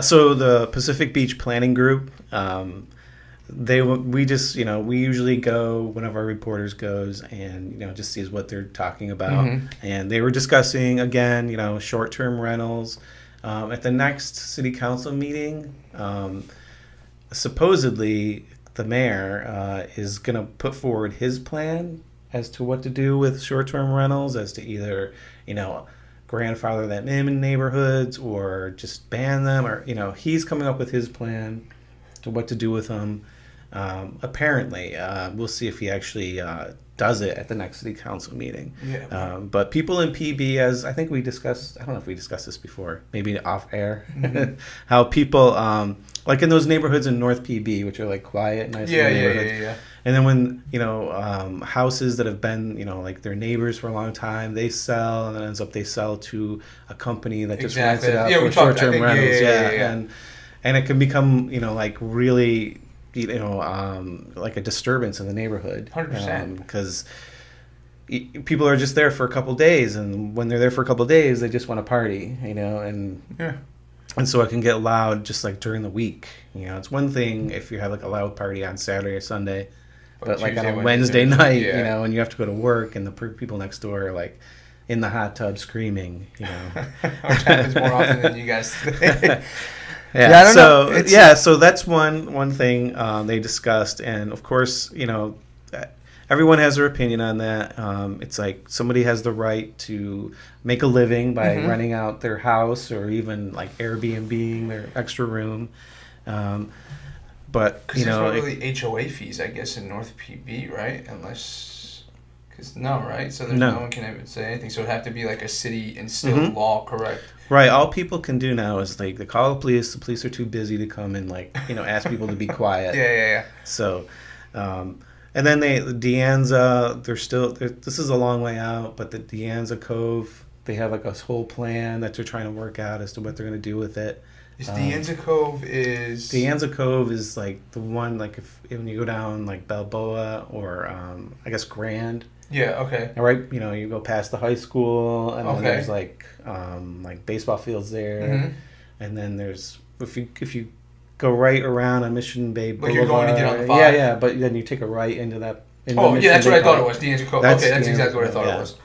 So the Pacific Beach Planning Group, we just we usually go, one of our reporters goes and just sees what they're talking about, and they were discussing again short-term rentals at the next city council meeting. Supposedly the mayor is going to put forward his plan as to what to do with short-term rentals, as to either grandfather them in neighborhoods or just ban them, or he's coming up with his plan to what to do with them. Apparently, we'll see if he actually does it at the next city council meeting. Yeah. But people in PB, as I think we discussed, I don't know if we discussed this before, maybe off air, how people, like in those neighborhoods in North PB, which are like quiet, nice neighborhoods. Yeah. And then when, houses that have been, like their neighbors for a long time, they sell, and then ends up they sell to a company that just rents it out for short-term rentals. Yeah. And it can become, like really, like a disturbance in the neighborhood. 100%. Because people are just there for a couple days, and when they're there for a couple days, they just want to party, and and so it can get loud just like during the week. It's one thing if you have like a loud party on Saturday or Sunday, but like on a Wednesday night, and you have to go to work, and the people next door are like in the hot tub screaming, Which happens more often than you guys think. Yeah, I don't know. So that's one thing they discussed, and of course, everyone has their opinion on that. It's like somebody has the right to make a living by renting out their house, or even like Airbnb their extra room. But there's not really HOA fees, I guess, in North PB, right? Unless, right? So no one can ever say anything. So it'd have to be like a city instilled law, correct? Right. All people can do now is like they call the police. The police are too busy to come and ask people to be quiet. Yeah. So, and then De Anza, this is a long way out, but the De Anza Cove, they have like a whole plan that they're trying to work out as to what they're going to do with it. De Anza Cove is... De Anza Cove is like the one, like if when you go down like Balboa or I guess Grand. Yeah, okay. Right, you go past the high school, and then there's like baseball fields there, and then there's if you go right around on Mission Bay Boulevard. Like you're going to get on the 5. Yeah, but then you take a right into that. That's what I thought it was. De Anza Cove. Okay, that's exactly what I thought it was.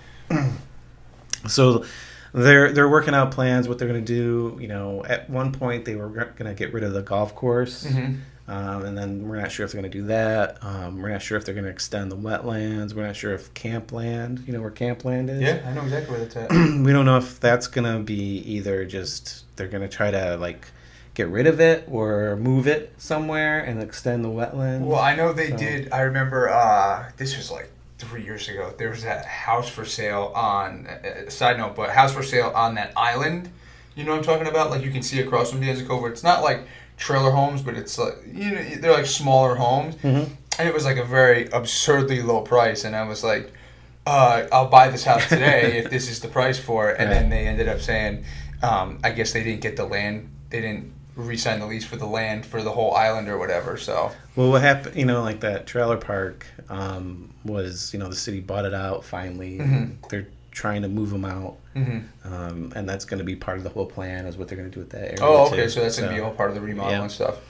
So they're working out plans what they're going to do. At one point they were going to get rid of the golf course. And then we're not sure if they're going to do that. We're not sure if they're going to extend the wetlands. We're not sure if Campland, where Campland is. Yeah, I know exactly where that's at. We don't know if that's going to be either just they're going to try to like get rid of it or move it somewhere and extend the wetlands. Well, I know they did. I remember this was like 3 years ago. There was that house for sale on, side note, but house for sale on that island. You know what I'm talking about? Like you can see across from De Anza Cove, where it's not like trailer homes, but it's like they're like smaller homes, and it was like a very absurdly low price, and I was like, I'll buy this house today if this is the price for it. And then they ended up saying, I guess they didn't get the land, they didn't re-sign the lease for the land for the whole island or whatever. So what happened, like that trailer park was, the city bought it out finally, and they're trying to move them out, and that's going to be part of the whole plan, is what they're going to do with that area. Oh, okay, so that's going to be all part of the remodel and stuff.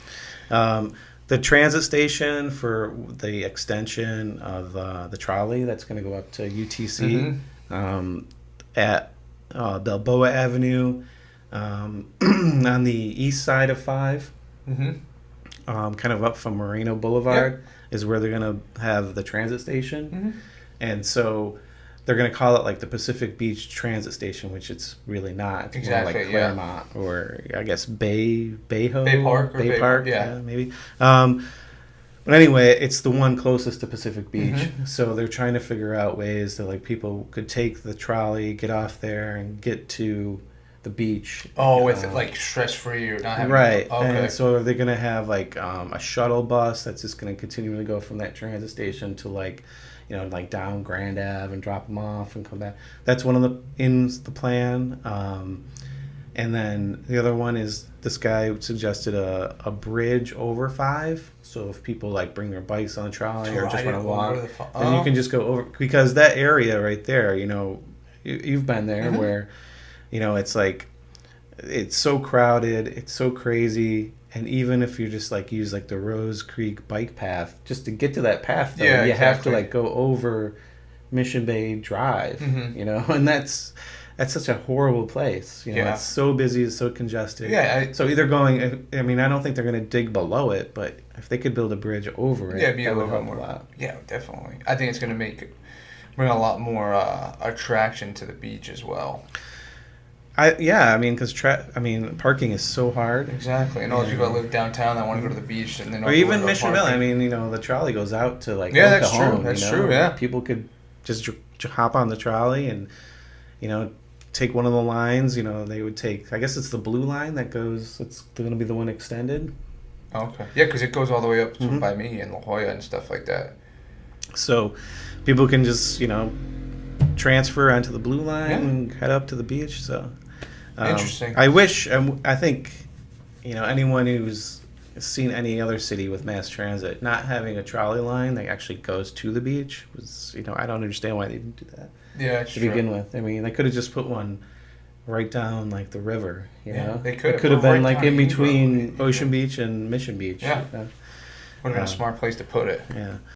The transit station for the extension of the trolley, that's going to go up to UTC at Balboa Avenue, on the east side of 5, kind of up from Moreno Boulevard, is where they're going to have the transit station. And so they're going to call it like the Pacific Beach Transit Station, which it's really not. It's more like Claremont, or I guess Bay Park, maybe. But anyway, it's the one closest to Pacific Beach, so they're trying to figure out ways that like people could take the trolley, get off there, and get to the beach. With like stress free or not having right. Okay. And so are they going to have like a shuttle bus that's just going to continually go from that transit station to like down Grand Ave and drop them off and come back. That's one of the plan. And then the other one is this guy suggested a bridge over 5. So if people like bring their bikes on the trolley or just want to walk, then you can just go over, because that area right there, you've been there where, it's like it's so crowded, it's so crazy. And even if you just like use like the Rose Creek bike path, just to get to that path, though, Yeah, you have to exactly. like go over Mission Bay Drive, Mhm. you know, and that's such a horrible place. You know, Yeah. it's so busy, it's so congested. Yeah, So either going, I mean, I don't think they're going to dig below it, but if they could build a bridge over it, yeah, be a that would little bit help a more. lot. Yeah, definitely. I think it's going to bring a lot more attraction to the beach as well. I mean, because parking is so hard. Exactly. And all those Yeah. people that live downtown that want to go to the beach and then Or even Mission Valley. I mean, you know, the trolley goes out to like Yeah, that's true. Oklahoma, That's you know? true, yeah. People could just hop on the trolley and, you know, take one of the lines. You know, they would take. I guess it's the blue line that goes. It's going to be the one extended. Okay. Yeah, because it goes all the way up to Mhm. by me and La Jolla and stuff like that. So people can just, you know, transfer onto the blue line Yeah. and head up to the beach. So Interesting. I think, you know, anyone who's seen any other city with mass transit not having a trolley line that actually goes to the beach was, you know, I don't understand why they didn't do that Yeah, it's to true. begin with. I mean, they could have just put one right down like the river, you Yeah, know. they could It have. could have Or been right like down in Ingram. between Yeah. Ocean Beach and Mission Beach. Yeah. you know? Would have been a smart place to put it. Yeah.